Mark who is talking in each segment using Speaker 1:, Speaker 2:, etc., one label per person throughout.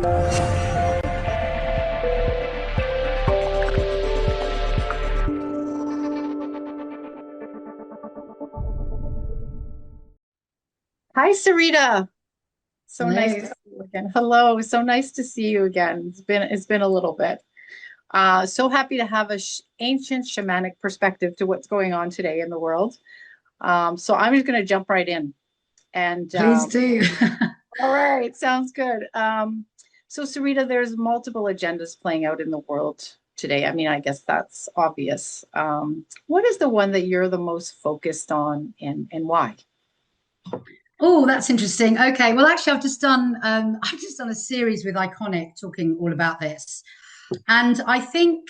Speaker 1: Hi, Sarita. So nice to
Speaker 2: Hello.
Speaker 1: see you again. Hello. So nice to see you again. It's been a little bit. So happy to have a ancient shamanic perspective to what's going on today in the world. So I'm just going to jump right in. And
Speaker 2: Please do.
Speaker 1: all right, sounds good. So Sarita, there's multiple agendas playing out in the world today. I mean, I guess that's obvious. What is the one that you're the most focused on, and why?
Speaker 2: Oh, that's interesting. Okay. Well, actually, I've just done a series with Iconic talking all about this. And I think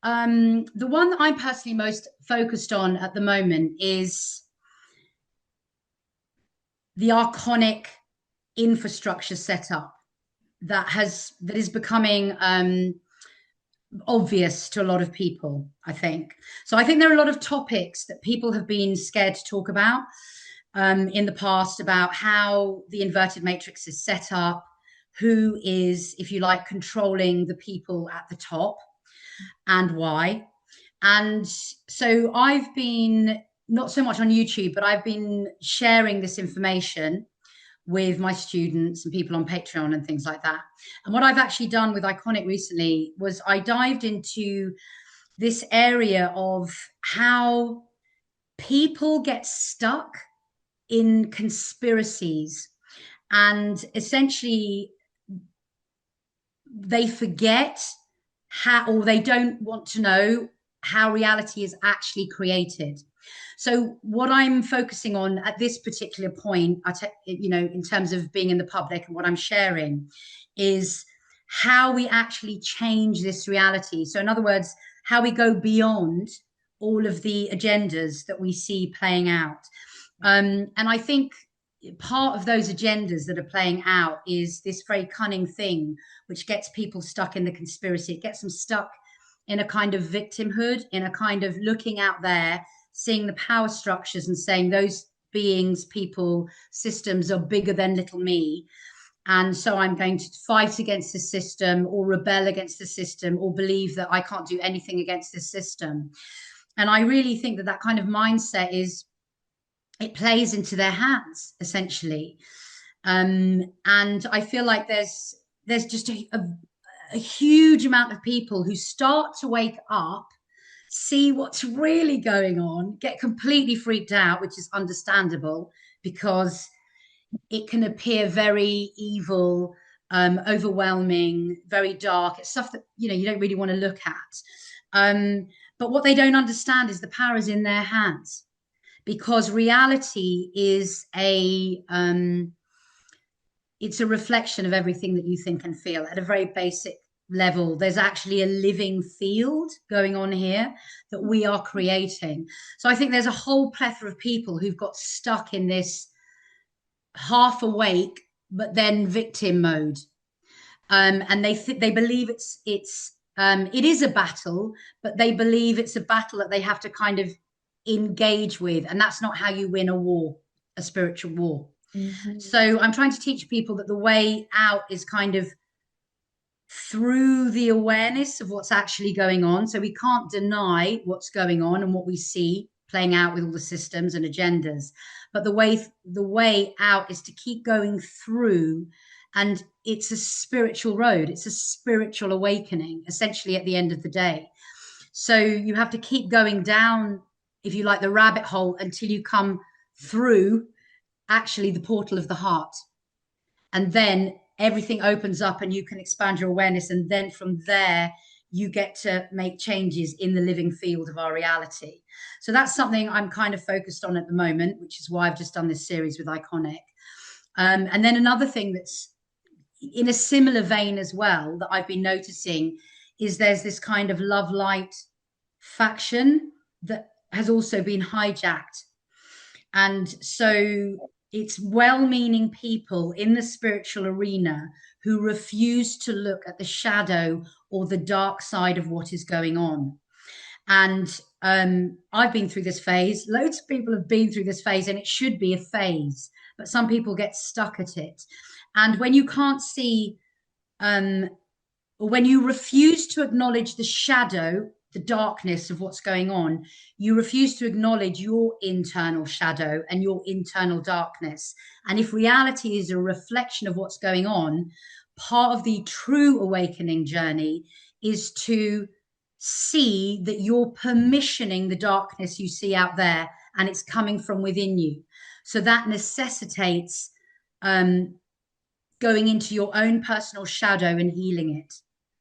Speaker 2: the one that I'm personally most focused on at the moment is the Arconic infrastructure setup that is becoming obvious to a lot of people, I think. So I think there are a lot of topics that people have been scared to talk about in the past, about how the inverted matrix is set up, who is, if you like, controlling the people at the top, and why. And so I've been, not so much on YouTube, but I've been sharing this information with my students and people on Patreon and things like that. And what I've actually done with Iconic recently was I dived into this area of how people get stuck in conspiracies, and essentially they forget how, or they don't want to know how reality is actually created. So what I'm focusing on at this particular point, in terms of being in the public and what I'm sharing, is how we actually change this reality. So in other words, how we go beyond all of the agendas that we see playing out. And I think part of those agendas that are playing out is this very cunning thing which gets people stuck in the conspiracy. It gets them stuck in a kind of victimhood, in a kind of looking out there, seeing the power structures and saying those beings, people, systems are bigger than little me. And so I'm going to fight against the system, or rebel against the system, or believe that I can't do anything against the system. And I really think that that kind of mindset it plays into their hands, essentially. And I feel like there's just a huge amount of people who start to wake up, see what's really going on, get completely freaked out, which is understandable because it can appear very evil, overwhelming, very dark. It's stuff that you don't really want to look at. But what they don't understand is the power is in their hands, because reality is it's a reflection of everything that you think and feel at a very basic level. There's actually a living field going on here that we are creating. So I think there's a whole plethora of people who've got stuck in this half awake but then victim mode, and they believe it is a battle, but they believe it's a battle that they have to kind of engage with, and that's not how you win a war, a spiritual war.
Speaker 1: Mhm.
Speaker 2: So I'm trying to teach people that the way out is kind of through the awareness of what's actually going on. So we can't deny what's going on and what we see playing out with all the systems and agendas, but the way out is to keep going through. And it's a spiritual road, it's a spiritual awakening, essentially, at the end of the day. So you have to keep going down, if you like, the rabbit hole until you come through actually the portal of the heart. And then everything opens up and you can expand your awareness. And then from there, you get to make changes in the living field of our reality. So that's something I'm kind of focused on at the moment, which is why I've just done this series with Iconic. And then another thing that's in a similar vein as well that I've been noticing is there's this kind of love light faction that has also been hijacked. And so it's well meaning people in the spiritual arena who refuse to look at the shadow or the dark side of what is going on. And I've been through this phase. Loads of people have been through this phase, and it should be a phase, but some people get stuck at it. And when you can't see um, when you refuse to acknowledge the shadow, the darkness of what's going on, you refuse to acknowledge your internal shadow and your internal darkness. And if reality is a reflection of what's going on, part of the true awakening journey is to see that you're permissioning the darkness you see out there, and it's coming from within you. So that necessitates going into your own personal shadow and healing it,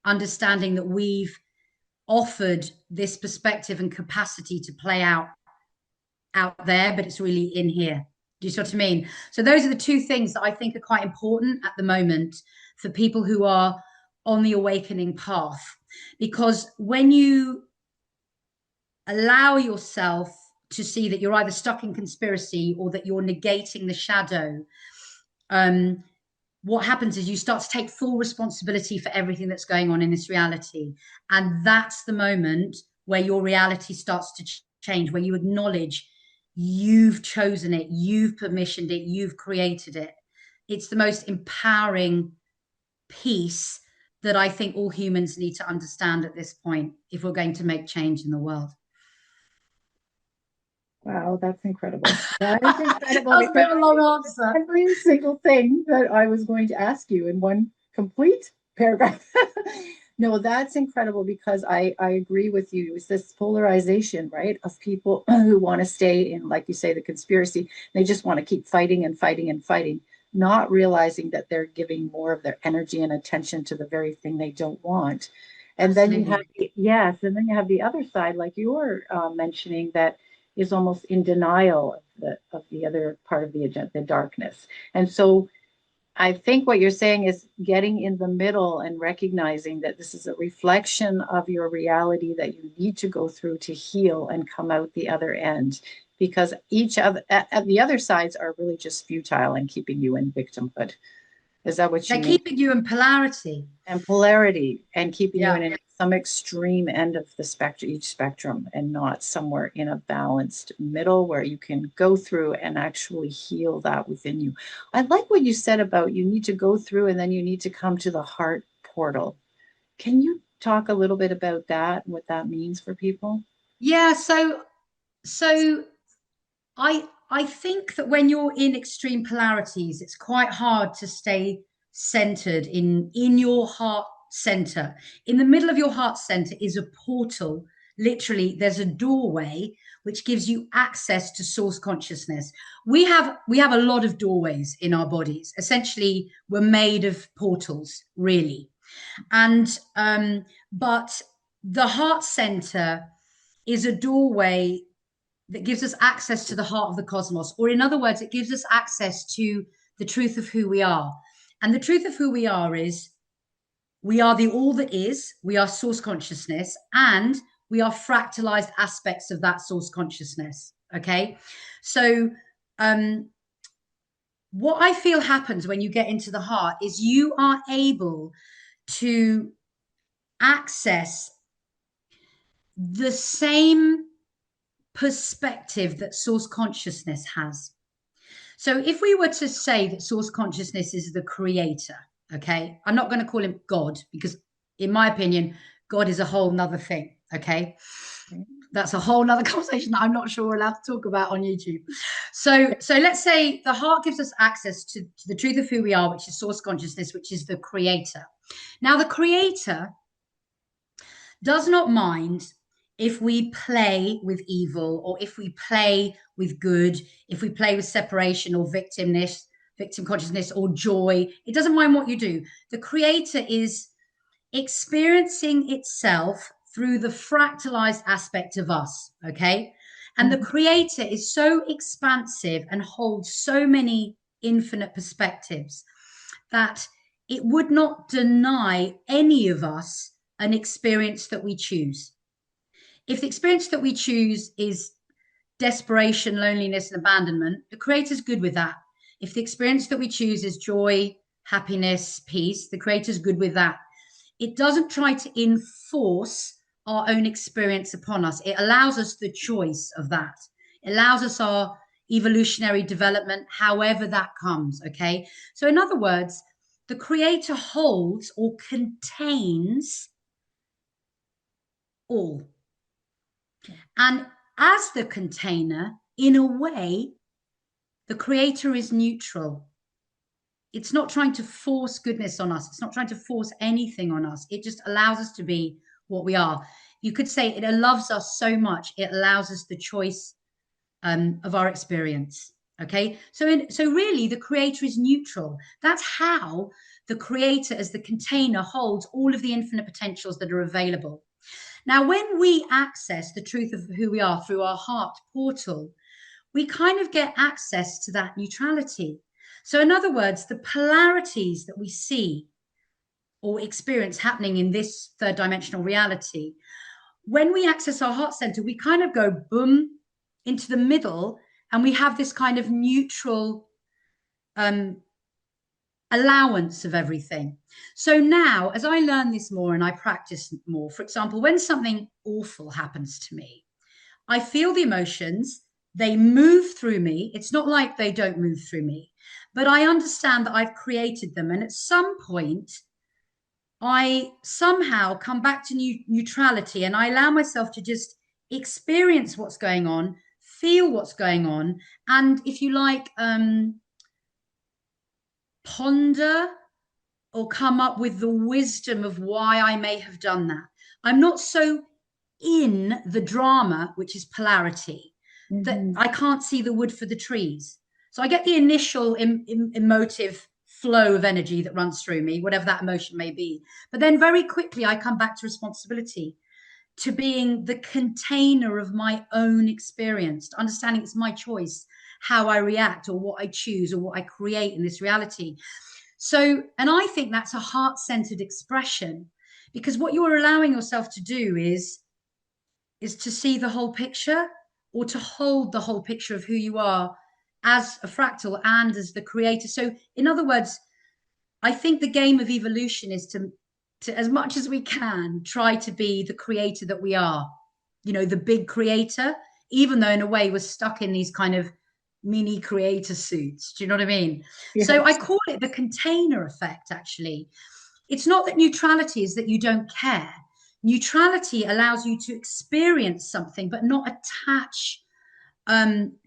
Speaker 2: understanding that we've offered this perspective and capacity to play out there, but it's really in here. Do you see what I mean? So those are the two things that I think are quite important at the moment for people who are on the awakening path. Because when you allow yourself to see that you're either stuck in conspiracy or that you're negating the shadow, what happens is you start to take full responsibility for everything that's going on in this reality. And that's the moment where your reality starts to change, where you acknowledge you've chosen it, you've permissioned it, you've created it. It's the most empowering piece that I think all humans need to understand at this point if we're going to make change in the world.
Speaker 1: Wow, that's incredible. That is incredible.
Speaker 2: That was a bit of a long answer.
Speaker 1: Every single thing that I was going to ask you in one complete paragraph. No, that's incredible because I agree with you. It's this polarization, right, of people who want to stay in, like you say, the conspiracy. They just want to keep fighting and fighting and fighting, not realizing that they're giving more of their energy and attention to the very thing they don't want. And then you have, yes, and then you have the other side, like you were mentioning, that is almost in denial of the other part of the agenda, the darkness. And so I think what you're saying is getting in the middle and recognizing that this is a reflection of your reality that you need to go through to heal and come out the other end, because each of the other sides are really just futile and keeping you in victimhood. Is that what you mean?
Speaker 2: They're keeping you in polarity.
Speaker 1: And polarity, and keeping you in some extreme end of the spectrum, each spectrum, and not somewhere in a balanced middle where you can go through and actually heal that within you. I like what you said about you need to go through and then you need to come to the heart portal. Can you talk a little bit about that, what that means for people?
Speaker 2: Yeah, so I think that when you're in extreme polarities, it's quite hard to stay centered in your heart center. In the middle of your heart center is a portal. Literally, there's a doorway which gives you access to source consciousness. We have a lot of doorways in our bodies. Essentially, we're made of portals, really. And but the heart center is a doorway that gives us access to the heart of the cosmos, or in other words, it gives us access to the truth of who we are. And the truth of who we are is we are the all that is, we are source consciousness, and we are fractalized aspects of that source consciousness. Okay. So what I feel happens when you get into the heart is you are able to access the same perspective that source consciousness has. So if we were to say that source consciousness is the creator, okay, I'm not going to call him God because in my opinion, God is a whole nother thing. Okay. That's a whole nother conversation that I'm not sure we're allowed to talk about on YouTube. So let's say the heart gives us access to the truth of who we are, which is source consciousness, which is the creator. Now, the creator does not mind if we play with evil, or if we play with good, if we play with separation or victim consciousness or joy. It doesn't mind what you do. The creator is experiencing itself through the fractalized aspect of us, okay? And the creator is so expansive and holds so many infinite perspectives that it would not deny any of us an experience that we choose. If the experience that we choose is desperation, loneliness, and abandonment, the creator's good with that. If the experience that we choose is joy, happiness, peace, the creator's good with that. It doesn't try to enforce our own experience upon us. It allows us the choice of that. It allows us our evolutionary development, however that comes, okay? So in other words, the creator holds or contains all. And as the container, in a way, the creator is neutral. It's not trying to force goodness on us. It's not trying to force anything on us. It just allows us to be what we are. You could say it loves us so much, it allows us the choice of our experience. Okay, so really the creator is neutral. That's how the creator, as the container, holds all of the infinite potentials that are available. Now, when we access the truth of who we are through our heart portal, we kind of get access to that neutrality. So, in other words, the polarities that we see or experience happening in this third dimensional reality, when we access our heart center, we kind of go boom into the middle, and we have this kind of neutral allowance of everything. So now, as I learn this more and I practice more, for example, when something awful happens to me, I feel the emotions, they move through me. It's not like they don't move through me, but I understand that I've created them. And at some point, I somehow come back to neutrality, and I allow myself to just experience what's going on, feel what's going on, and if you like, ponder or come up with the wisdom of why I may have done that. I'm not so in the drama, which is polarity, that I can't see the wood for the trees. So I get the initial emotive flow of energy that runs through me, whatever that emotion may be. But then very quickly, I come back to responsibility, to being the container of my own experience, to understanding it's my choice how I react or what I choose or what I create in this reality. So, and I think that's a heart-centered expression, because what you're allowing yourself to do is to see the whole picture, or to hold the whole picture of who you are as a fractal and as the creator. So in other words, I think the game of evolution is to as much as we can try to be the creator that we are, you know, the big creator, even though in a way we're stuck in these kind of mini creator suits. Do you know what I mean?
Speaker 1: Yes.
Speaker 2: So I call it the container effect. Actually, it's not that neutrality is that you don't care. Neutrality allows you to experience something but not attach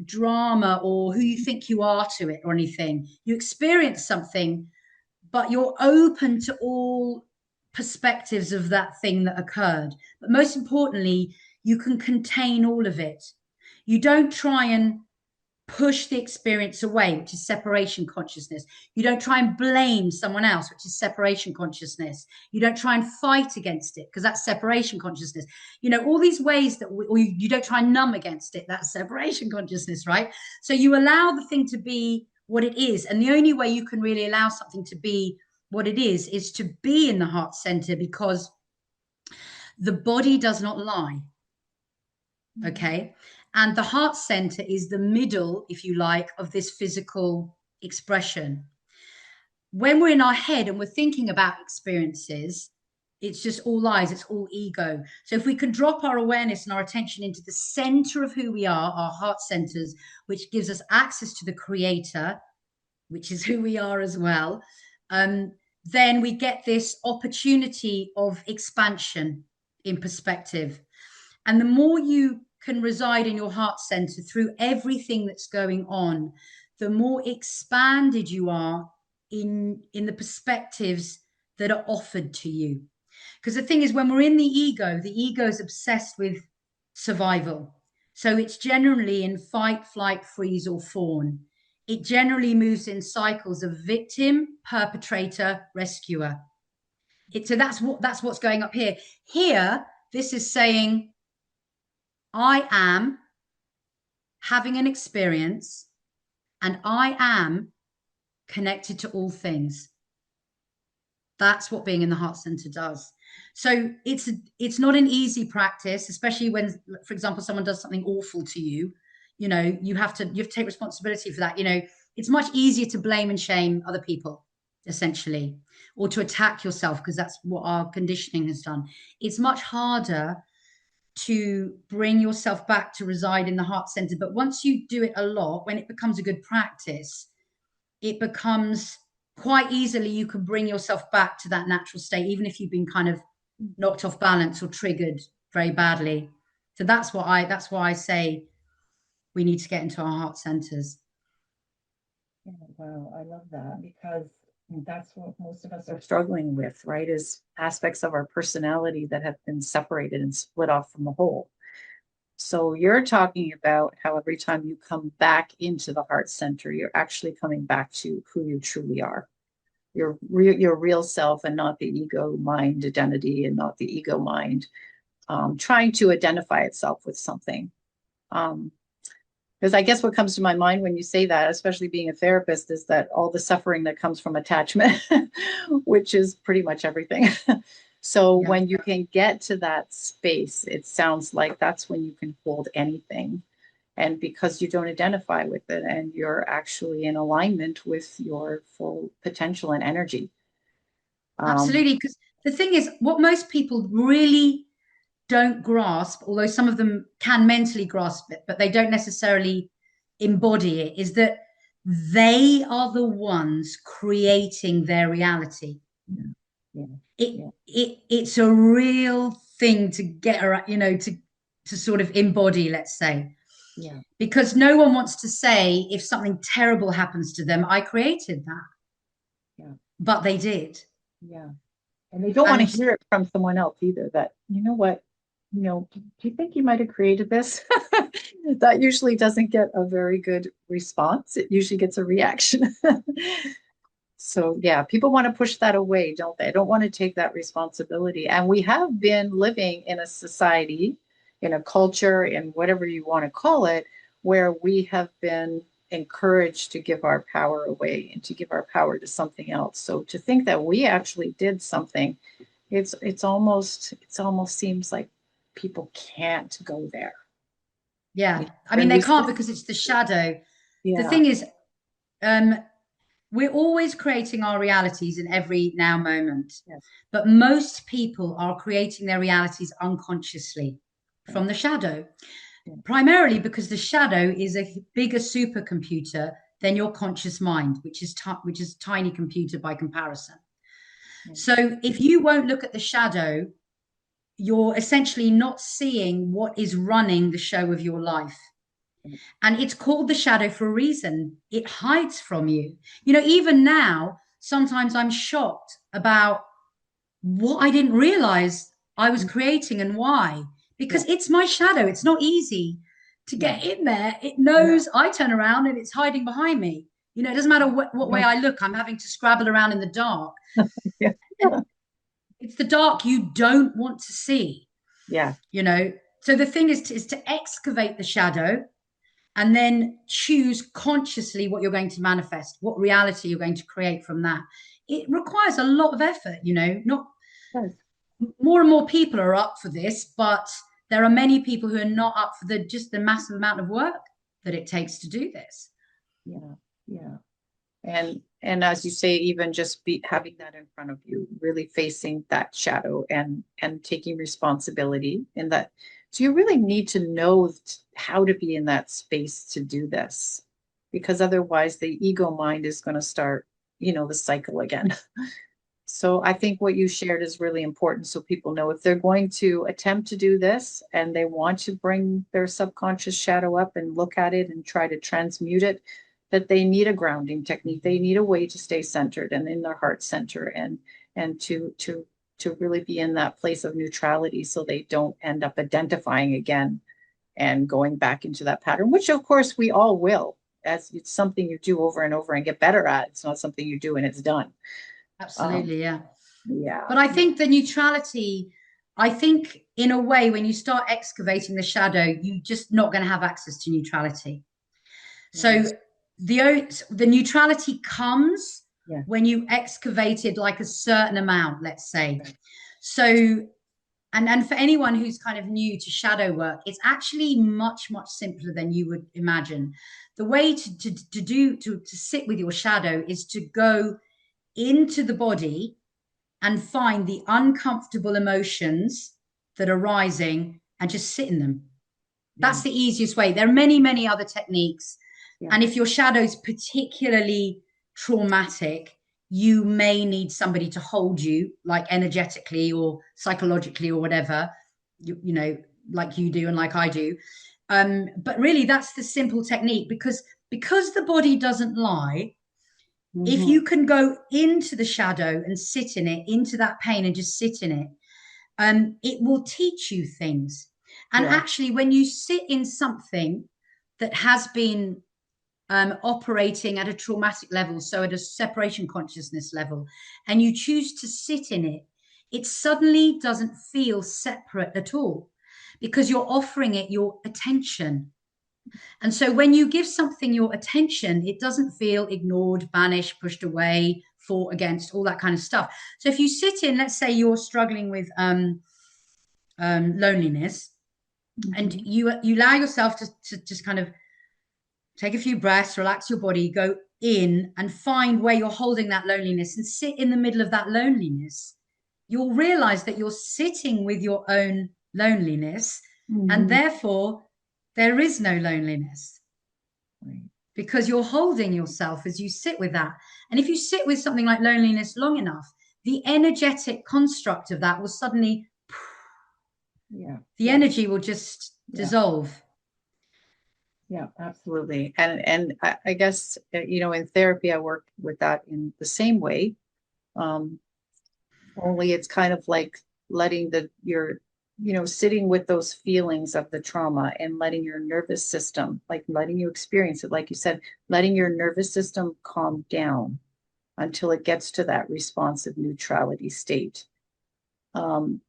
Speaker 2: drama or who you think you are to it or anything. You experience something, but you're open to all perspectives of that thing that occurred. But most importantly, you can contain all of it. You don't try and push the experience away, which is separation consciousness. You don't try and blame someone else, which is separation consciousness. You don't try and fight against it, because that's separation consciousness. You know, all these ways that or you don't try and numb against it, that's separation consciousness, right? So you allow the thing to be what it is. And the only way you can really allow something to be what it is to be in the heart center, because the body does not lie. Okay. And the heart center is the middle, if you like, of this physical expression. When we're in our head and we're thinking about experiences, it's just all lies, it's all ego. So if we can drop our awareness and our attention into the center of who we are, our heart centers, which gives us access to the creator, which is who we are as well, then we get this opportunity of expansion in perspective. And the more you can reside in your heart center through everything that's going on, the more expanded you are in the perspectives that are offered to you. Because the thing is, when we're in the ego is obsessed with survival. So it's generally in fight, flight, freeze, or fawn. It generally moves in cycles of victim, perpetrator, rescuer. So that's what's going up here. Here, this is saying, I am having an experience and I am connected to all things. That's what being in the heart center does. So it's not an easy practice, especially when, for example, someone does something awful to you. You know, you have to take responsibility for that. You know, it's much easier to blame and shame other people, essentially, or to attack yourself, because that's what our conditioning has done. It's much harder to bring yourself back to reside in the heart center. But once you do it a lot, when it becomes a good practice, it becomes quite easily you can bring yourself back to that natural state, even if you've been kind of knocked off balance or triggered very badly. So that's why I say we need to get into our heart centers.
Speaker 1: Yeah, wow, I love that, because that's what most of us are struggling with, right? Is aspects of our personality that have been separated and split off from the whole. So you're talking about how every time you come back into the heart center, you're actually coming back to who you truly are, your real self, and not the ego mind identity, and not the ego mind trying to identify itself with something. Because I guess what comes to my mind when you say that, especially being a therapist, is that all the suffering that comes from attachment, which is pretty much everything. So
Speaker 2: Yeah.
Speaker 1: when you can get to that space, it sounds like that's when you can hold anything. And because you don't identify with it, and you're actually in alignment with your full potential and energy.
Speaker 2: Absolutely. Because the thing is, what most people really don't grasp, although some of them can mentally grasp it, but they don't necessarily embody it, is that they are the ones creating their reality.
Speaker 1: Yeah, yeah,
Speaker 2: It
Speaker 1: yeah,
Speaker 2: it's a real thing to get around, to sort of embody, let's say.
Speaker 1: yeah,
Speaker 2: Because no one wants to say if something terrible happens to them, I created that,
Speaker 1: yeah,
Speaker 2: but they did.
Speaker 1: yeah. And they don't want to
Speaker 2: And
Speaker 1: hear it from someone else either, that, you know what, do you think you might have created this? That usually doesn't get a very good response. It usually gets a reaction. So yeah, people want to push that away, don't they? Don't want to take that responsibility. And we have been living in a society, in a culture, in whatever you want to call it, where we have been encouraged to give our power away and to give our power to something else. So to think that we actually did something, it's almost seems like people can't go there.
Speaker 2: yeah, I
Speaker 1: They're
Speaker 2: mean, they
Speaker 1: used
Speaker 2: can't
Speaker 1: to,
Speaker 2: because it's the shadow. The
Speaker 1: yeah,
Speaker 2: thing is, um, we're always creating our realities in every now moment,
Speaker 1: yes,
Speaker 2: but most people are creating their realities unconsciously
Speaker 1: yeah,
Speaker 2: from the shadow,
Speaker 1: yeah,
Speaker 2: primarily because the shadow is a bigger supercomputer than your conscious mind, which is a tiny computer by comparison.
Speaker 1: yeah,
Speaker 2: So if you won't look at the shadow, you're essentially not seeing what is running the show of your life.
Speaker 1: yeah,
Speaker 2: And it's called the shadow for a reason. It hides from you. Even now, sometimes I'm shocked about what I didn't realize I was
Speaker 1: mm,
Speaker 2: creating and why.
Speaker 1: yeah,
Speaker 2: Because it's my shadow. It's not easy to
Speaker 1: yeah,
Speaker 2: get in there. It
Speaker 1: yeah,
Speaker 2: knows I turn around and it's hiding behind me. It doesn't matter what way
Speaker 1: yeah,
Speaker 2: I look, I'm having to scrabble around in the dark.
Speaker 1: yeah,
Speaker 2: And it's the dark you don't want to see,
Speaker 1: yeah,
Speaker 2: you know. So the thing is to excavate the shadow and then choose consciously what you're going to manifest, what reality you're going to create from that. It requires a lot of effort, not
Speaker 1: yes,
Speaker 2: more and more people are up for this, but there are many people who are not up for the massive amount of work that it takes to do this.
Speaker 1: yeah, yeah. And as you say, even just be having that in front of you, really facing that shadow, and taking responsibility in that. So you really need to know how to be in that space to do this, because otherwise the ego mind is going to start, the cycle again. So I think what you shared is really important, so people know if they're going to attempt to do this and they want to bring their subconscious shadow up and look at it and try to transmute it, that they need a grounding technique. They need a way to stay centered and in their heart center, and to really be in that place of neutrality, so they don't end up identifying again and going back into that pattern, which of course we all will, as it's something you do over and over and get better at. It's not something you do and it's done. Um,
Speaker 2: Absolutely, yeah.
Speaker 1: yeah,
Speaker 2: But I think the neutrality, I think in a way, when you start excavating the shadow, you're just not going to have access to neutrality.
Speaker 1: yeah,
Speaker 2: So the neutrality comes
Speaker 1: yeah,
Speaker 2: when you excavated like a certain amount, let's say. So and for anyone who's kind of new to shadow work, it's actually much, much simpler than you would imagine. The way to sit with your shadow is to go into the body and find the uncomfortable emotions that are rising and just sit in them.
Speaker 1: yeah,
Speaker 2: That's the easiest way. There are many, many other techniques.
Speaker 1: yeah,
Speaker 2: And if your shadow is particularly traumatic, you may need somebody to hold you, like energetically or psychologically or whatever, you know, like you do and like I do. But really, that's the simple technique, because the body doesn't lie. If
Speaker 1: Mm-hmm.
Speaker 2: you can go into the shadow and sit in it, into that pain and just sit in it, it will teach you things. And
Speaker 1: Yeah.
Speaker 2: actually, when you sit in something that has been operating at a traumatic level, so at a separation consciousness level, and you choose to sit in it, it suddenly doesn't feel separate at all, because you're offering it your attention. And so when you give something your attention, it doesn't feel ignored, banished, pushed away, fought against, all that kind of stuff. So if you sit in, let's say you're struggling with loneliness, and
Speaker 1: Mm-hmm.
Speaker 2: you allow yourself to just kind of take a few breaths, relax your body, go in and find where you're holding that loneliness and sit in the middle of that loneliness. You'll realize that you're sitting with your own loneliness, and
Speaker 1: Mm-hmm.
Speaker 2: therefore there is no loneliness,
Speaker 1: Right.
Speaker 2: because you're holding yourself as you sit with that. And if you sit with something like loneliness long enough, the energetic construct of that will suddenly,
Speaker 1: Yeah.
Speaker 2: the
Speaker 1: Yeah.
Speaker 2: energy will just
Speaker 1: Yeah.
Speaker 2: dissolve.
Speaker 1: Yeah, absolutely. And I guess, you know, in therapy, I work with that in the same way. Um, Only it's kind of like letting your, you know, sitting with those feelings of the trauma and letting your nervous system, like letting you experience it, like you said, letting your nervous system calm down until it gets to that responsive neutrality state. Um,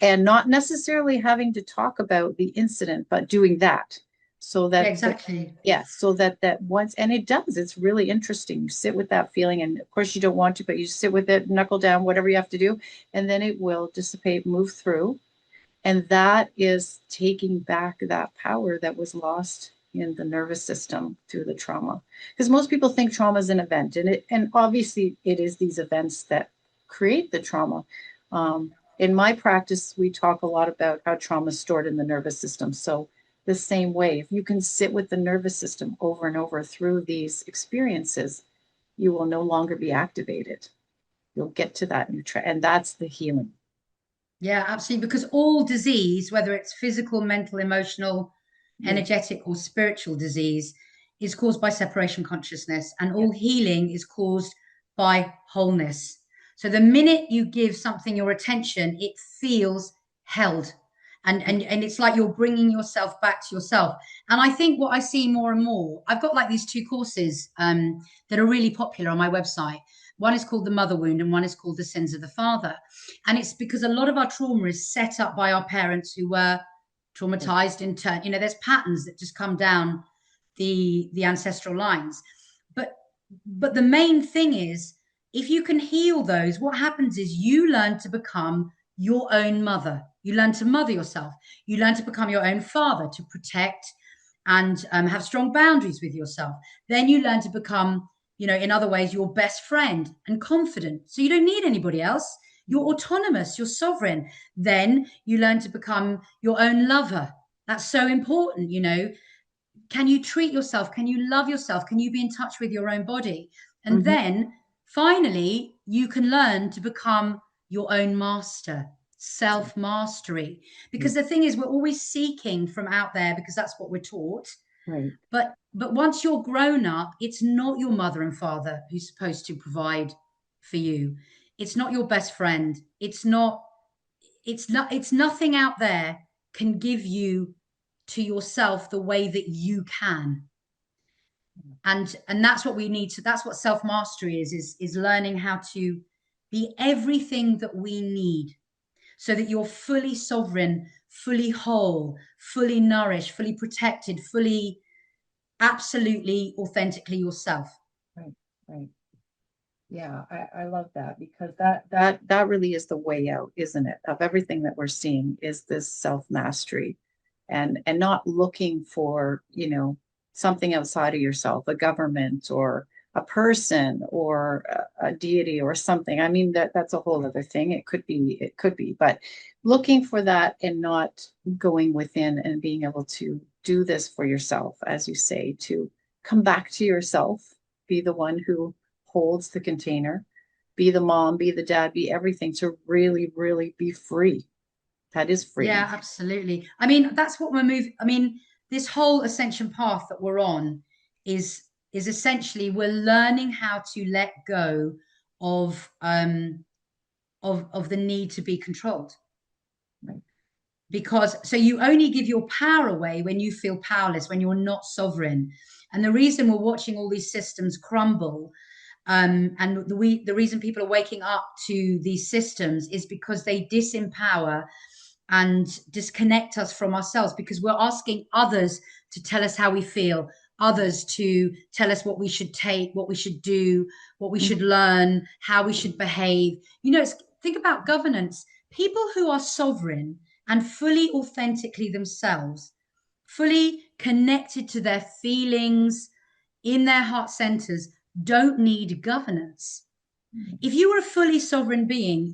Speaker 1: and not necessarily having to talk about the incident, but doing that so
Speaker 2: Yeah,
Speaker 1: that
Speaker 2: exactly.
Speaker 1: yeah, so that once, and it does, it's really interesting. You sit with that feeling, and of course you don't want to, but you sit with it, knuckle down, whatever you have to do, and then it will dissipate, move through. And that is taking back that power that was lost in the nervous system through the trauma. Because most people think trauma is an event, and obviously it is these events that create the trauma. In my practice, we talk a lot about how trauma is stored in the nervous system. So the same way, if you can sit with the nervous system over and over through these experiences, you will no longer be activated. You'll get to that neutral, and that's the healing.
Speaker 2: Yeah, absolutely. Because all disease, whether it's physical, mental, emotional,
Speaker 1: Yeah,
Speaker 2: energetic, or spiritual disease, is caused by separation consciousness, and
Speaker 1: yeah.
Speaker 2: all healing is caused by wholeness. So the minute you give something your attention, it feels held. And it's like you're bringing yourself back to yourself. And I think what I see more and more, I've got like these two courses that are really popular on my website. One is called The Mother Wound, and one is called The Sins of the Father. And it's because a lot of our trauma is set up by our parents who were traumatized in turn. You know, there's patterns that just come down the ancestral lines. But the main thing is, if you can heal those, what happens is you learn to become your own mother. You learn to mother yourself. You learn to become your own father, to protect and have strong boundaries with yourself. Then you learn to become, you know, in other ways, your best friend and confident. So you don't need anybody else. You're autonomous, you're sovereign. Then you learn to become your own lover. That's so important, you know. Can you treat yourself? Can you love yourself? Can you be in touch with your own body? And
Speaker 1: Mhm.
Speaker 2: then finally, you can learn to become your own master, self mastery.
Speaker 1: Yeah,
Speaker 2: Because the thing is, we're always seeking from out there because that's what we're taught.
Speaker 1: right.
Speaker 2: But once you're grown up, it's not your mother and father who's supposed to provide for you. It's not your best friend. It's nothing out there can give you to yourself the way that you can. And that's what we need to, that's what self-mastery is learning how to be everything that we need, so that you're fully sovereign, fully whole, fully nourished, fully protected, fully, absolutely, authentically yourself.
Speaker 1: Right, right. Yeah, I love that, because that really is the way out, isn't it? Of everything that we're seeing is this self-mastery, and not looking for, you know, something outside of yourself, a government or a person or a deity or something. I mean, that's a whole other thing. It could be, but looking for that and not going within and being able to do this for yourself, as you say, to come back to yourself, be the one who holds the container, be the mom, be the dad, be everything, to really, really be free. That is
Speaker 2: Yeah,
Speaker 1: freedom.
Speaker 2: absolutely. I mean, that's what we're moving. I mean, this whole ascension path that we're on is is essentially we're learning how to let go of of the need to be controlled.
Speaker 1: Right.
Speaker 2: Because so you only give your power away when you feel powerless, when you're not sovereign. And the reason we're watching all these systems crumble, and the reason people are waking up to these systems is because they disempower and disconnect us from ourselves, because we're asking others to tell us how we feel, others to tell us what we should take, what we should do, what we should learn, how we should behave. Think about governance. People who are sovereign and fully authentically themselves, fully connected to their feelings in their heart centers, don't need governance. If you were a fully sovereign being,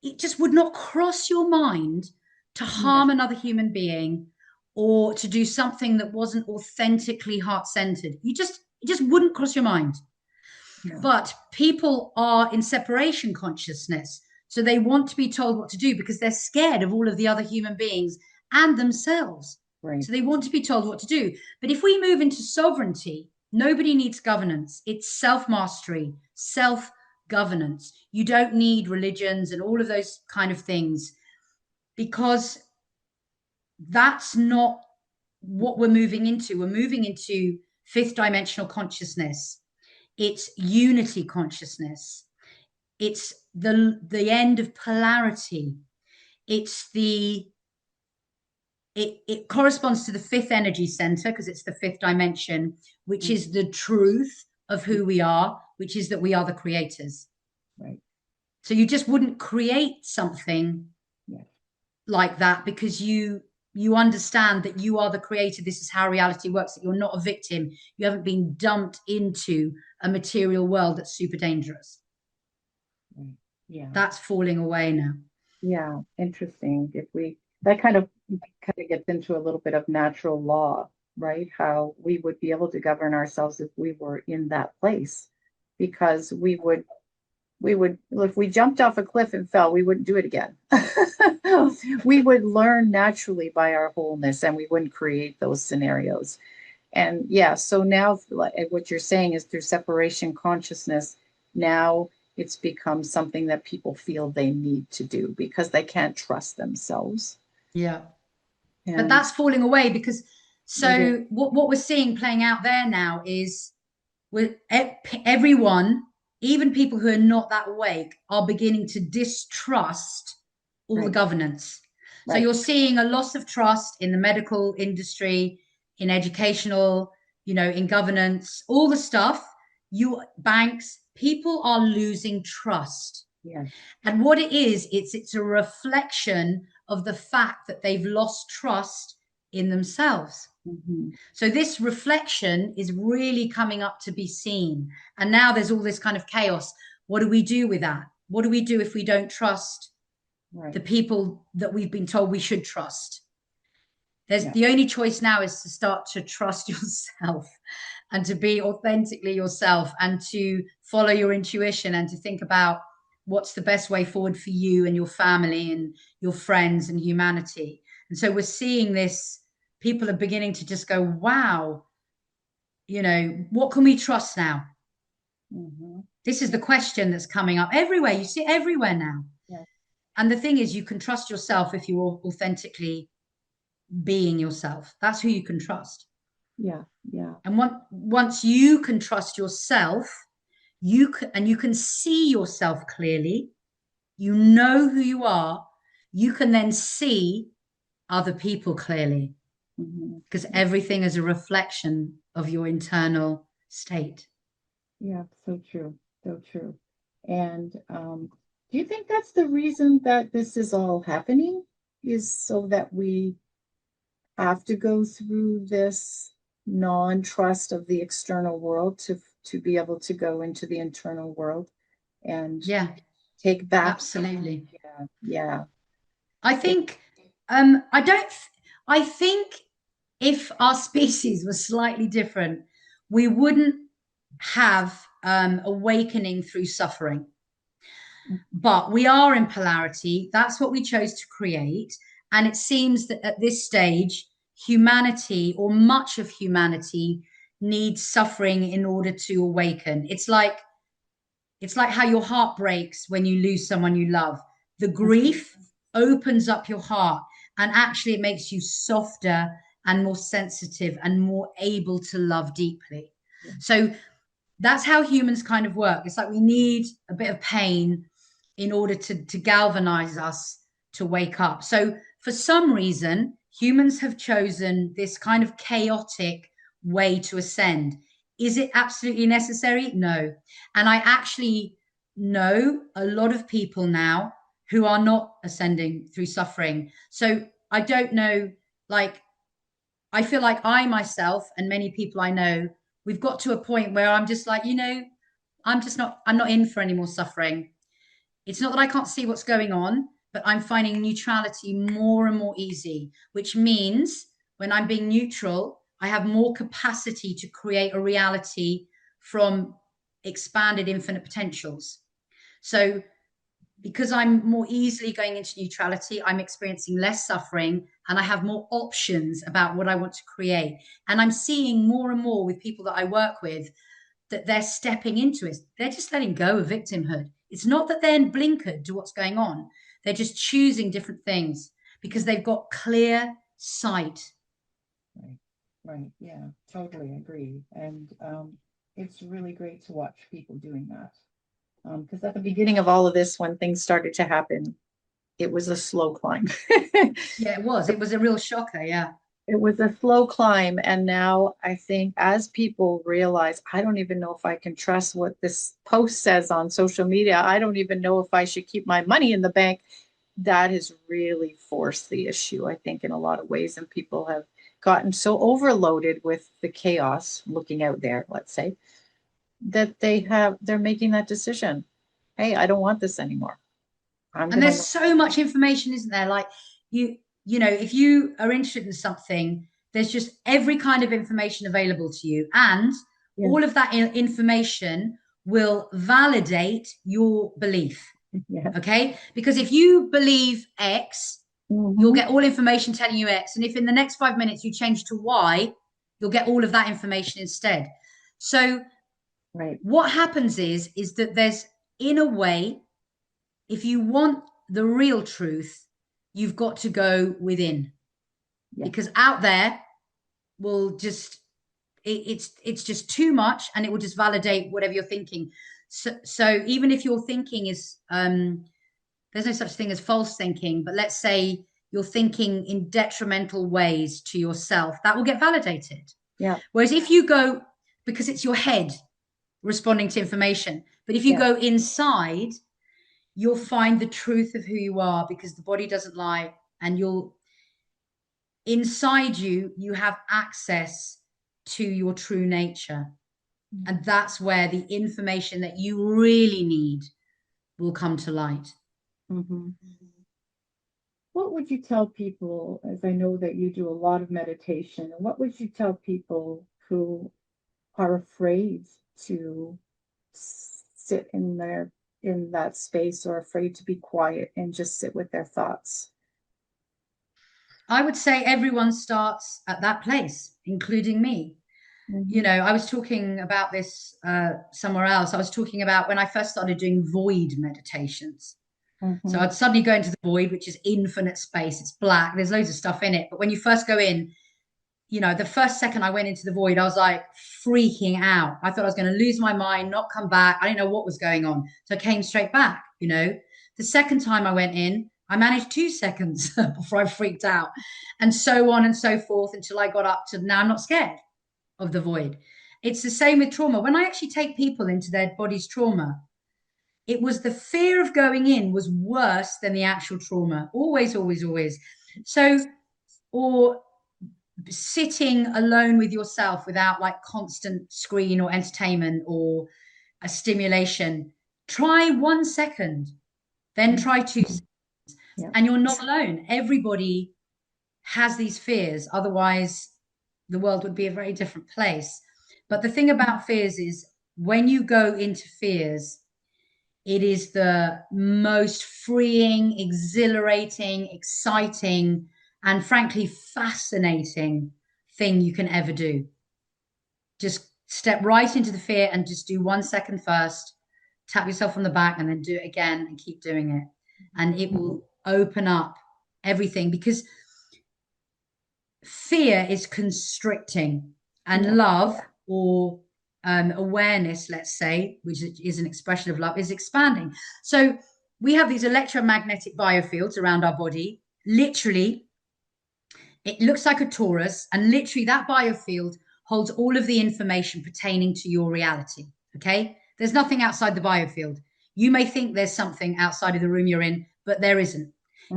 Speaker 2: it just would not cross your mind to
Speaker 1: Yeah.
Speaker 2: harm another human being or to do something that wasn't authentically heart centered. It just wouldn't cross your mind.
Speaker 1: Yeah.
Speaker 2: But people are in separation consciousness. So they want to be told what to do because they're scared of all of the other human beings and themselves.
Speaker 1: Right.
Speaker 2: So they want to be told what to do. But if we move into sovereignty, nobody needs governance. It's self mastery, self governance. You don't need religions and all of those kind of things, because that's not what we're moving into. We're moving into fifth dimensional consciousness. It's unity consciousness. It's the end of polarity. It's the it corresponds to the fifth energy center because it's the fifth dimension, which
Speaker 1: Mm.
Speaker 2: is the truth of who we are, which is that we are the creators.
Speaker 1: Right.
Speaker 2: So you just wouldn't create something
Speaker 1: Yeah.
Speaker 2: like that because you understand that you are the creator. This is how reality works, that you're not a victim. You haven't been dumped into a material world that's super dangerous.
Speaker 1: Right. Yeah.
Speaker 2: That's falling away now.
Speaker 1: Yeah. Interesting. If we that kind of gets into a little bit of natural law, right? How we would be able to govern ourselves if we were in that place, because we would if we jumped off a cliff and fell, we wouldn't do it again. We would learn naturally by our wholeness, and we wouldn't create those scenarios. And yeah, so now what you're saying is through separation consciousness, now it's become something that people feel they need to do because they can't trust themselves.
Speaker 2: Yeah. But
Speaker 1: And
Speaker 2: that's falling away because
Speaker 1: it is.
Speaker 2: what we're seeing playing out there now is with everyone, even people who are not that awake, are beginning to distrust all the
Speaker 1: Right,
Speaker 2: governance. So
Speaker 1: right.
Speaker 2: you're seeing a loss of trust in the medical industry, in educational, in governance, all the stuff. Banks, people are losing trust.
Speaker 1: Yes.
Speaker 2: And what it is, it's a reflection of the fact that they've lost trust in themselves.
Speaker 1: Hmm.
Speaker 2: So this reflection is really coming up to be seen. And now there's all this kind of chaos. What do we do with that? What do we do if we don't trust the
Speaker 1: Right.
Speaker 2: people that we've been told we should trust? There's
Speaker 1: Yeah.
Speaker 2: the only choice now is to start to trust yourself and to be authentically yourself and to follow your intuition and to think about what's the best way forward for you and your family and your friends and humanity. And so we're seeing this, people are beginning to just go, wow, what can we trust now?
Speaker 1: Hmm.
Speaker 2: This is
Speaker 1: Yeah.
Speaker 2: the question that's coming up everywhere. You see it everywhere now.
Speaker 1: Yeah.
Speaker 2: And the thing is, you can trust yourself if you're authentically being yourself. That's who you can trust.
Speaker 1: Yeah. Yeah.
Speaker 2: And once you can trust yourself, you can see yourself clearly, you know who you are, you can then see other people clearly
Speaker 1: Hmm.
Speaker 2: because everything is a reflection of your internal state.
Speaker 1: Yeah. So true. So true. And do you think that's the reason that this is all happening? Is so that we have to go through this non-trust of the external world to be able to go into the internal world and
Speaker 2: Yeah,
Speaker 1: take back.
Speaker 2: absolutely.
Speaker 1: Yeah, yeah.
Speaker 2: I
Speaker 1: It,
Speaker 2: think I don't I think if our species was slightly different, we wouldn't have awakening through suffering. But we are in polarity. That's what we chose to create. And it seems that at this stage, humanity, or much of humanity, needs suffering in order to awaken. It's like how your heart breaks when you lose someone you love. The grief opens up your heart, and actually it makes you softer and more sensitive and more able to love deeply. So that's how humans kind of work. It's like we need a bit of pain in order to galvanize us to wake up. So for some reason, humans have chosen this kind of chaotic way to ascend. Is it absolutely necessary? No. And I actually know a lot of people now who are not ascending through suffering. So I don't know, like, I feel like I myself and many people I know, we've got to a point where I'm just like, I'm not in for any more suffering. It's not that I can't see what's going on, but I'm finding neutrality more and more easy, which means when I'm being neutral, I have more capacity to create a reality from expanded infinite potentials. So because I'm more easily going into neutrality, I'm experiencing less suffering, and I have more options about what I want to create. And I'm seeing more and more with people that I work with that they're stepping into it. They're just letting go of victimhood. It's not that they're blinkered to what's going on. They're just choosing different things because they've got clear sight.
Speaker 3: Right, right. Yeah, totally agree. And it's really great to watch people doing that.
Speaker 1: Because at the beginning of all of this, when things started to happen, it was a slow climb.
Speaker 2: Yeah, it was. It was a real shocker. Yeah.
Speaker 1: It was a slow climb. And now I think as people realize, I don't even know if I can trust what this post says on social media. I don't even know if I should keep my money in the bank. That has really forced the issue, I think, in a lot of ways. And people have gotten so overloaded with the chaos looking out there, let's say, that they're making that decision. Hey, I don't want this anymore.
Speaker 2: And there's so much information, isn't there? Like if you are interested in something, there's just every kind of information available to you. And all of that information will validate your belief.
Speaker 1: Yeah.
Speaker 2: Okay. Because if you believe X, you'll get all information telling you X. And if in the next 5 minutes you change to Y, you'll get all of that information instead. So what happens is that there's, in a way, if you want the real truth, you've got to go within. Because out there will just it's just too much, and it will just validate whatever you're thinking. So even if your thinking is there's no such thing as false thinking, but let's say you're thinking in detrimental ways to yourself, that will get validated.
Speaker 1: Yeah.
Speaker 2: Whereas if you go, because it's your head responding to information, but if you go inside, you'll find the truth of who you are, because the body doesn't lie, and inside you have access to your true nature. And that's where the information that you really need will come to light.
Speaker 3: What would you tell people, as I know that you do a lot of meditation, and what would you tell people who are afraid to sit in that space, or afraid to be quiet and just sit with their thoughts?
Speaker 2: I would say everyone starts at that place, including me. I was talking about this somewhere else. I was talking about when I first started doing void meditations. So I'd suddenly go into the void, which is infinite space. It's black. There's loads of stuff in it. But when you first go in, the first second I went into the void, I was like freaking out. I thought I was going to lose my mind, not come back. I didn't know what was going on. So I came straight back. The second time I went in, I managed 2 seconds before I freaked out, and so on and so forth, until I got up to now I'm not scared of the void. It's the same with trauma. When I actually take people into their body's trauma, it was the fear of going in was worse than the actual trauma. Always, always, always. So, or sitting alone with yourself without like constant screen or entertainment or a stimulation. Try 1 second, then try 2 seconds. And you're not alone. Everybody has these fears. Otherwise, the world would be a very different place. But the thing about fears is when you go into fears, it is the most freeing, exhilarating, exciting, and frankly fascinating thing you can ever do. Just step right into the fear and just do 1 second first, tap yourself on the back, and then do it again and keep doing it. And it will open up everything, because fear is constricting, and love, or awareness, let's say, which is an expression of love, is expanding. So we have these electromagnetic biofields around our body. Literally, it looks like a torus, and literally that biofield holds all of the information pertaining to your reality. Okay, there's nothing outside the biofield. You may think there's something outside of the room you're in, but there isn't.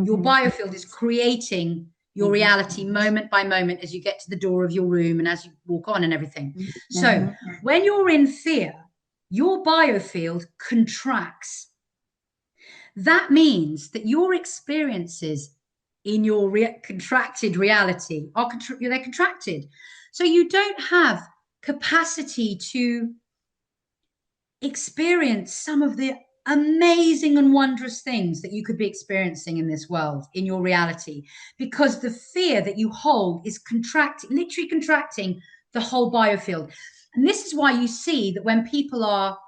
Speaker 2: Your biofield is creating your reality moment by moment as you get to the door of your room and as you walk on and everything. So when you're in fear, your biofield contracts. That means that your experiences in your contracted reality are they're contracted. So you don't have capacity to experience some of the amazing and wondrous things that you could be experiencing in this world, in your reality, because the fear that you hold is contracting, literally contracting the whole biofield. And this is why you see that when people are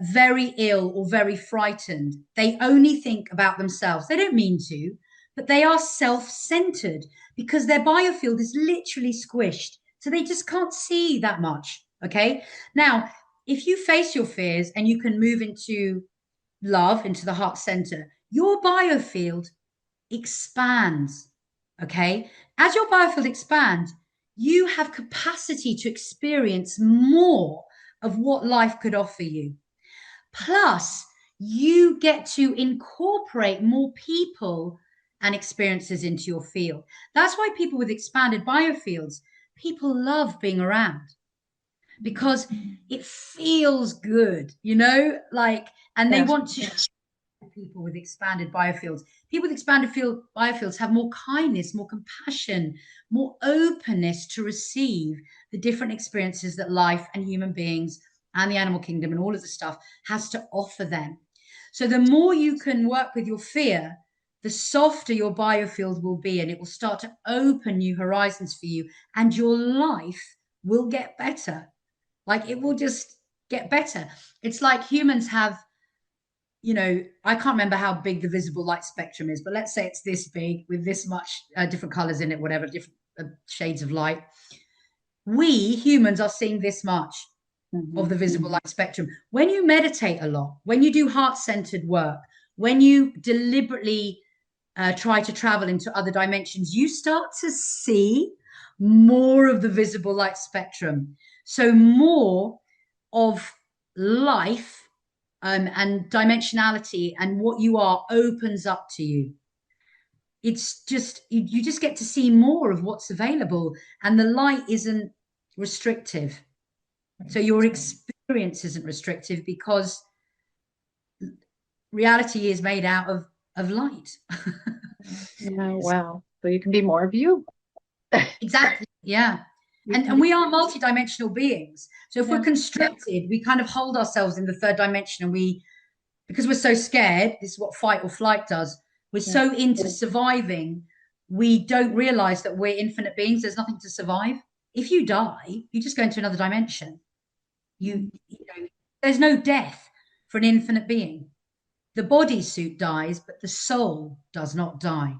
Speaker 2: very ill or very frightened, they only think about themselves. They don't mean to, but they are self-centered because their biofield is literally squished. So they just can't see that much. Okay. Now, if you face your fears and you can move into love, into the heart center, your biofield expands. Okay. As your biofield expands, you have capacity to experience more of what life could offer you. Plus, you get to incorporate more people and experiences into your field. That's why people with expanded biofields, people love being around, because it feels good, you know, like, and they want to people with expanded biofields. People with expanded biofields have more kindness, more compassion, more openness to receive the different experiences that life and human beings and the animal kingdom and all of the stuff has to offer them. So the more you can work with your fear, the softer your biofield will be, and it will start to open new horizons for you, and your life will get better. Like, it will just get better. It's like humans have, you know, I can't remember how big the visible light spectrum is, but let's say it's this big with this much different colors in it, whatever, different shades of light. We humans are seeing this much of the visible light spectrum. When you meditate a lot, when you do heart-centered work, when you deliberately try to travel into other dimensions, you start to see more of the visible light spectrum. So more of life and dimensionality and what you are opens up to you. It's just, you just get to see more of what's available, and the light isn't restrictive. So your experience isn't restrictive because reality is made out of light.
Speaker 3: Yeah, wow. So you can be more of you.
Speaker 2: Exactly. Yeah. And we are multidimensional beings. So if we're constricted, we kind of hold ourselves in the third dimension, and because we're so scared, this is what fight or flight does. We're so into surviving, we don't realize that we're infinite beings. There's nothing to survive. If you die, you just go into another dimension. You know, there's no death for an infinite being. The bodysuit dies, but the soul does not die.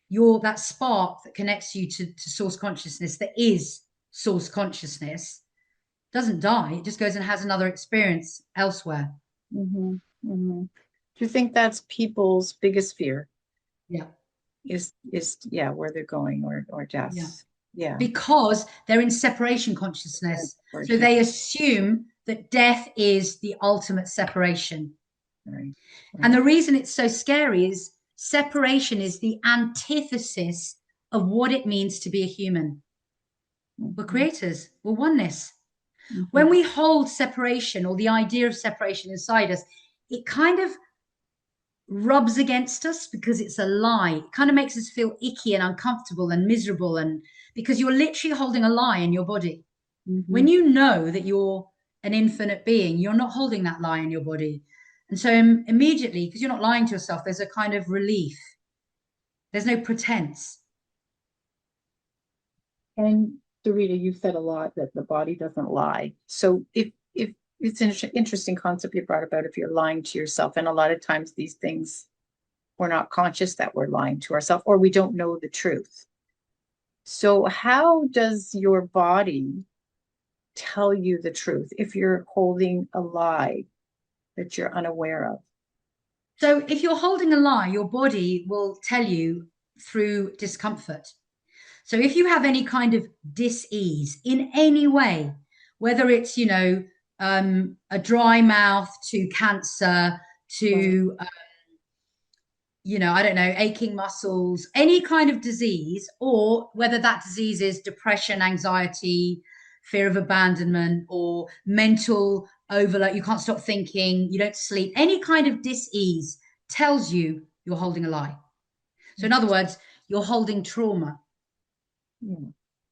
Speaker 2: You're that spark that connects you to source consciousness, that is source consciousness, doesn't die. It just goes and has another experience elsewhere.
Speaker 3: Do you think that's people's biggest fear?
Speaker 2: Yeah.
Speaker 3: Is where they're going, or death? Yeah.
Speaker 2: Because they're in separation consciousness. So they assume that death is the ultimate separation. Right. And the reason it's so scary is separation is the antithesis of what it means to be a human. We're creators, we're oneness. When we hold separation, or the idea of separation inside us, it kind of rubs against us because it's a lie. It kind of makes us feel icky and uncomfortable and miserable, and because you're literally holding a lie in your body. When you know that you're an infinite being, you're not holding that lie in your body. And so immediately, because you're not lying to yourself, there's a kind of relief. There's no pretense.
Speaker 3: And Sarita, you've said a lot that the body doesn't lie. So if it's an interesting concept you brought about, if you're lying to yourself, and a lot of times these things, we're not conscious that we're lying to ourselves, or we don't know the truth. So how does your body tell you the truth if you're holding a lie that you're unaware of?
Speaker 2: So if you're holding a lie, your body will tell you through discomfort. So if you have any kind of dis-ease in any way, whether it's, a dry mouth to cancer to, I don't know, aching muscles, any kind of disease, or whether that disease is depression, anxiety, fear of abandonment, or mental overload, you can't stop thinking, you don't sleep, any kind of dis-ease tells you you're holding a lie. So in other words, you're holding trauma.
Speaker 3: Yeah.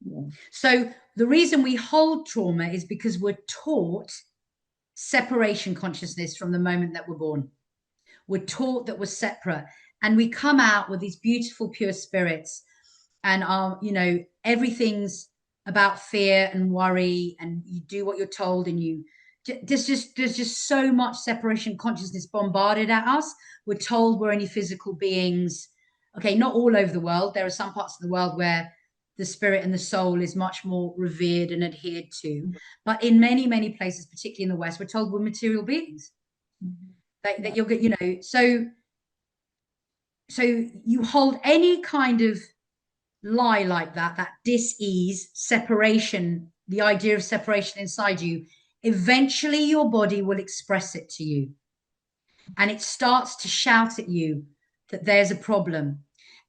Speaker 3: Yeah.
Speaker 2: So the reason we hold trauma is because we're taught separation consciousness from the moment that we're born. We're taught that we're separate, and we come out with these beautiful, pure spirits, and everything's about fear and worry, and you do what you're told, and there's just so much separation consciousness bombarded at us. We're told we're only physical beings. Okay, not all over the world. There are some parts of the world where the spirit and the soul is much more revered and adhered to. But in many, many places, particularly in the West, we're told we're material beings. That you'll get, so you hold any kind of lie like that dis-ease, separation, the idea of separation inside you, eventually your body will express it to you. And it starts to shout at you that there's a problem.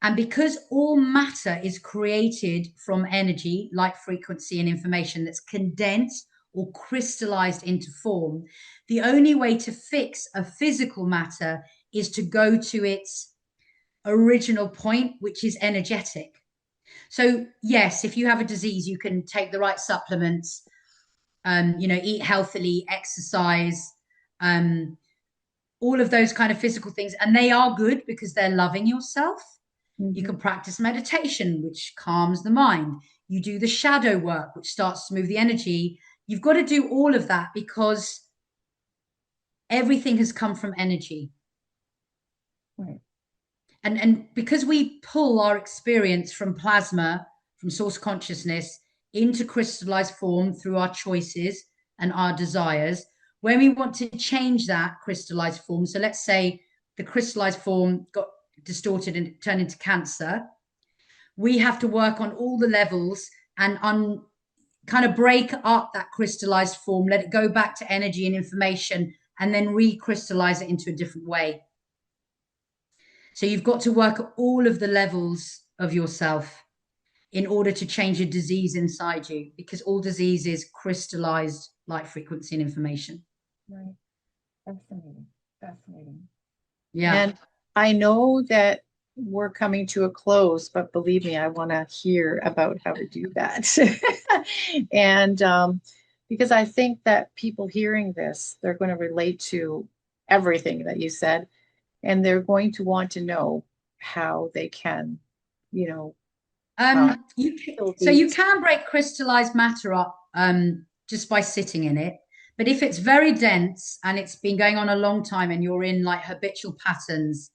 Speaker 2: And because all matter is created from energy, light, frequency, and information that's condensed or crystallized into form, the only way to fix a physical matter is to go to its original point, which is energetic. So yes, if you have a disease, you can take the right supplements, eat healthily, exercise, all of those kind of physical things. And they are good because they're loving yourself. You can practice meditation, which calms the mind. You do the shadow work, which starts to move the energy. You've got to do all of that because everything has come from energy.
Speaker 3: Right.
Speaker 2: And because we pull our experience from plasma, from source consciousness, into crystallized form through our choices and our desires, when we want to change that crystallized form, so let's say the crystallized form got distorted and turned into cancer, we have to work on all the levels and kind of break up that crystallized form, let it go back to energy and information, and then recrystallize it into a different way. So you've got to work at all of the levels of yourself in order to change a disease inside you, because all disease is crystallized light, frequency, and information.
Speaker 3: Right. Fascinating. Fascinating.
Speaker 2: Yeah.
Speaker 1: And I know that we're coming to a close, but believe me, I want to hear about how to do that. And because I think that people hearing this, they're going to relate to everything that you said, and they're going to want to know how they can,
Speaker 2: you can break crystallized matter up just by sitting in it. But if it's very dense and it's been going on a long time and you're in like habitual patterns,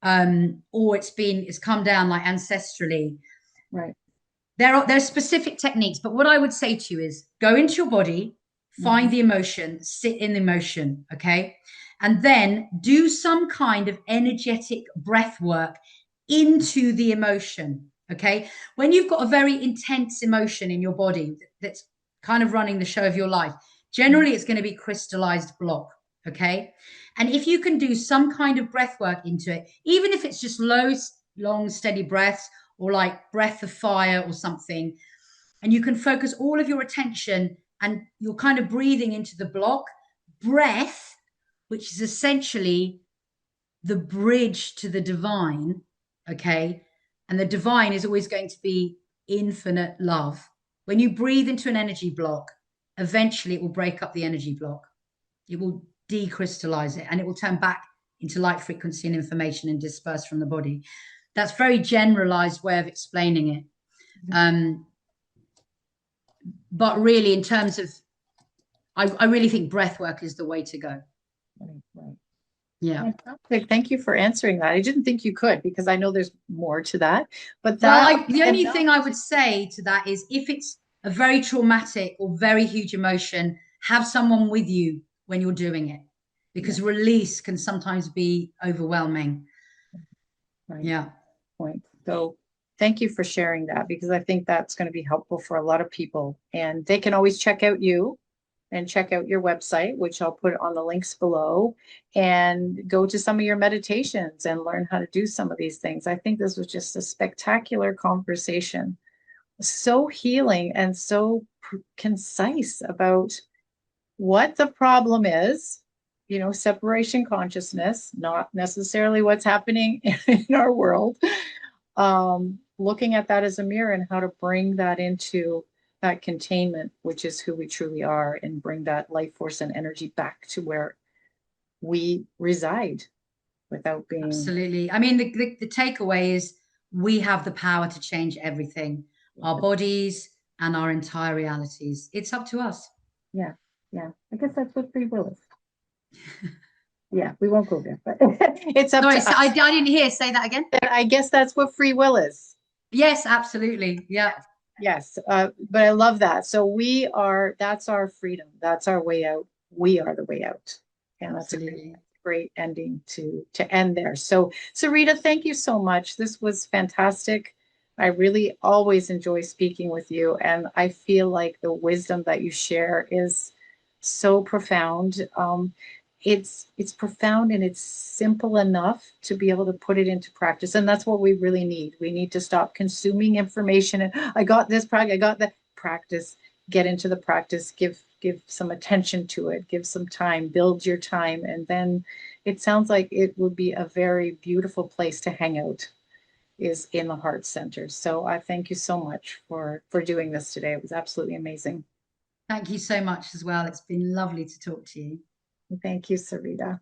Speaker 2: or it's come down like ancestrally,
Speaker 3: right?
Speaker 2: There's specific techniques. But what I would say to you is go into your body, find the emotion, sit in the emotion, okay? And then do some kind of energetic breath work into the emotion, okay? When you've got a very intense emotion in your body that's kind of running the show of your life, generally it's going to be crystallized block, okay? And if you can do some kind of breath work into it, even if it's just low, long, steady breaths, or like breath of fire or something, and you can focus all of your attention and you're kind of breathing into the block, breath, which is essentially the bridge to the divine, okay? And the divine is always going to be infinite love. When you breathe into an energy block, eventually it will break up the energy block. It will decrystallize it, and it will turn back into light frequency and information and disperse from the body. That's a very generalized way of explaining it. But really, in terms of, I really think breath work is the way to go.
Speaker 3: Right.
Speaker 2: Yeah.
Speaker 1: Fantastic. Thank you for answering that. I didn't think you could, because I know there's more to that. But
Speaker 2: Well, the only thing I would say to that is, if it's a very traumatic or very huge emotion, have someone with you when you're doing it, because release can sometimes be overwhelming.
Speaker 3: Right.
Speaker 2: Yeah.
Speaker 1: Point. So thank you for sharing that, because I think that's going to be helpful for a lot of people. And they can always check out you and check out your website, which I'll put on the links below, and go to some of your meditations and learn how to do some of these things. I think this was just a spectacular conversation, so healing and so concise about what the problem is, separation consciousness, not necessarily what's happening in our world. Looking at that as a mirror, and how to bring that into that containment, which is who we truly are, and bring that life force and energy back to where we reside without being.
Speaker 2: Absolutely. I mean, the takeaway is, we have the power to change everything, our bodies and our entire realities. It's up to us.
Speaker 3: Yeah. I guess that's what free will is. Yeah, we won't go there, but
Speaker 1: It's up
Speaker 2: Sorry,
Speaker 1: to us.
Speaker 2: I didn't hear. Say that again.
Speaker 1: I guess that's what free will is.
Speaker 2: Yes, absolutely. Yeah.
Speaker 1: Yes, but I love that. So that's our freedom. That's our way out. We are the way out. And that's
Speaker 2: Absolutely.
Speaker 1: a great ending to end there. So Sarita, thank you so much. This was fantastic. I really always enjoy speaking with you. And I feel like the wisdom that you share is so profound. It's profound, and it's simple enough to be able to put it into practice. And that's what we really need. We need to stop consuming information. And I got this practice, I got that practice, get into the practice, give some attention to it, give some time, build your time. And then it sounds like it would be a very beautiful place to hang out, is in the heart center. So I thank you so much for doing this today. It was absolutely amazing.
Speaker 2: Thank you so much as well. It's been lovely to talk to you.
Speaker 1: Thank you, Sarita.